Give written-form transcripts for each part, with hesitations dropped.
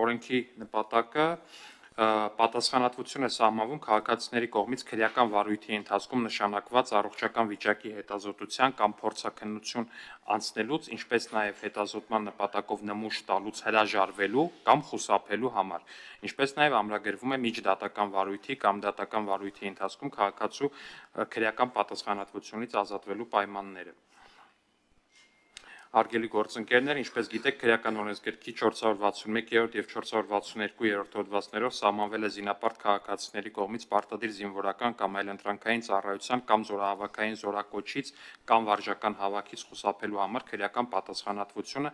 օրենքի նպատակը պատասխանատվություն է սահմանվում քաղաքացիների կողմից քրեական վարույթի ընթացքում նշանակված առողջական վիճակի հետազոտության կամ փորձաքննություն անցնելուց, ինչպես նաև հետազոտման նպատակով նմուշ տալուց հրաժարվելու կամ խուսափելու համար, ինչպես նաև ամրագրվում է միջդատական վարույթի կամ դատական վարույթի ընթացքում քաղաքացու քրեական պատասխանատվությունից ազատվելու պայմանները։ Հարգելի գործընկերներ, ինչպես գիտեք, քրեական օրենսգրքի 461-րդ եւ 462-րդ հոդվածներով սահմանվել է զինապարտ քաղաքացիների կողմից պարտադիր զինվորական կամ այլընտրանքային ծառայության կամ զորահավաքային զորակոչից կամ վարժական հավաքից խուսափելու համար քրեական պատասխանատվությունը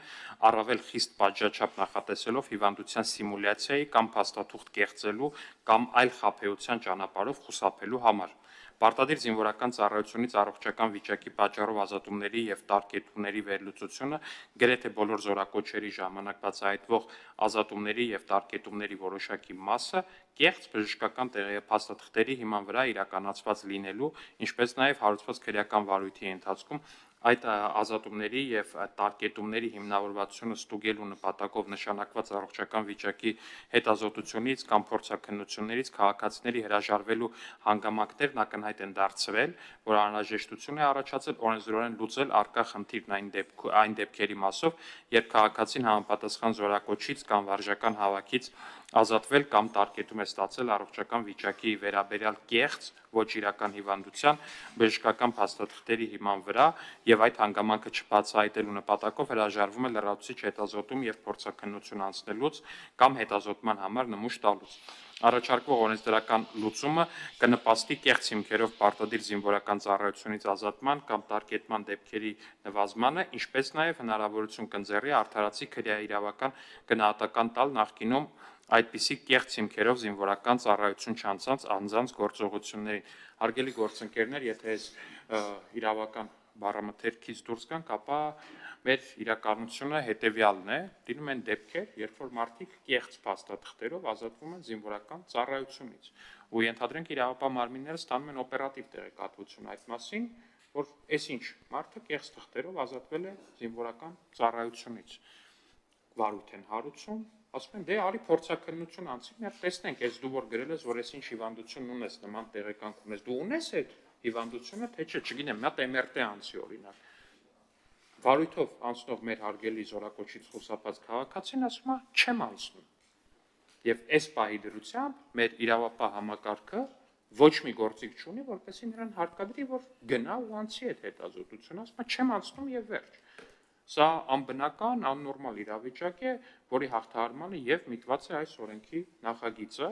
առավել խիստ պատժաչափ նախատեսելով հիվանդության սիմուլյացիայի կամ փաստաթուղթ կեղծելու կամ այլ խաբեության ճանապարհով խուսափելու համար։ Պարտադիր զինվորական ծառայությունից առողջական վիճակի պատճառով ազատումների եւ տարկետումների վերլուծությունը գրեթե բոլոր զորակոչերի ժամանակ բացահայտվող ազատումների եւ տարկետումների որոշակի մասը կեղծ բժշկական փաստաթղթերի հիման վրա իրականացված լինելու, ինչպես նաև հարուցված քրեական վարույթի ընթացքում այդ ազատումների եւ տարկետումների հիմնավորվածությունը ստուգելու նպատակով նշանակված առողջական վիճակի հետազոտությունից կամ փորձաքննություններից քաղաքացիների հրաժարվելու հանգամանքներն ակնհայտ են դարձվել, որ անհրաժեշտություն է առաջացել օրենսդրորեն լուծել առկա խնդիրն այն դեպքերի մասով, երբ քաղաքացին համապատասխան զորակոչից կամ վարժական հավաքից ազատվել կամ տարկետում է ստացել առողջական վիճակի վերաբերյալ կեղծ, ոչ իրական հիվանդության բժշկական փաստաթղթերի հիման վրա եւ այդ հանգամանքը չբացահայտելու նպատակով հրաժարվում է լրացուցիչ հետազոտում եւ փորձաքննություն անցնելուց կամ հետազոտման համար նմուշ տալուց։ Առաջարկվող օրենսդրական լուծումը կնպաստի կեղծ հիմքերով պարտադիր զինվորական ծառայությունից ազատման կամ տարկետման դեպքերի նվազմանը, ինչպես նաև հնարավորություն կընձեռի արդարացի քրեաիրավական գնահատական տալ նախկինում այդպիսի կեղծ հիմքերով զինվորական ծառայություն չանցած անձանց գործողություններին։ Հարգելի գործընկերներ, եթե այս իրավական բառամթերքից դուրս գանք, ապա մեր իրականությունը հետևյալն է, լինում են դեպքեր, երբ որ մարդիկ կեղծ փաստաթղթերով ազատվում են զինվորական ծառայությունից, ու ենթադրենք իրավապահ մարմինները ստանում են օպերատիվ տեղեկատվություն այդ մասին, որ այսինչ մարդը կեղծ թղթերով ազատվել է զինվորական ծառայությունից, վարույթ են հարուցում, ասում են, դե արի փորձաքննություն անցի, մեր տեսնենք, այս դու որ գրել ես, որ այսինչ հիվանդություն ունես, նման տեղեկանք ունես, դու ունես այդ հիվանդությունը, թե չէ, չգիտեմ, մի հատ MRT անցի օրինակ։ Վարույթով անցնող մեր հարգելի զորակոչից խուսափած քաղաքացին ասում է, չեմ անցնում։ Եվ այս պահի դրությամբ մեր իրավապահ համակարգը ոչ մի գործիք չունի, որպեսզի նրան հարկադրի, որ գնա ու անցի այդ հետազոտությունը, ասում է, չեմ անցնում եւ վերջ։ Սա անբնական, աննորմալ իրավիճակ է, որի հաղթահարմանը եւ միտված է այս օրենքի նախագիծը,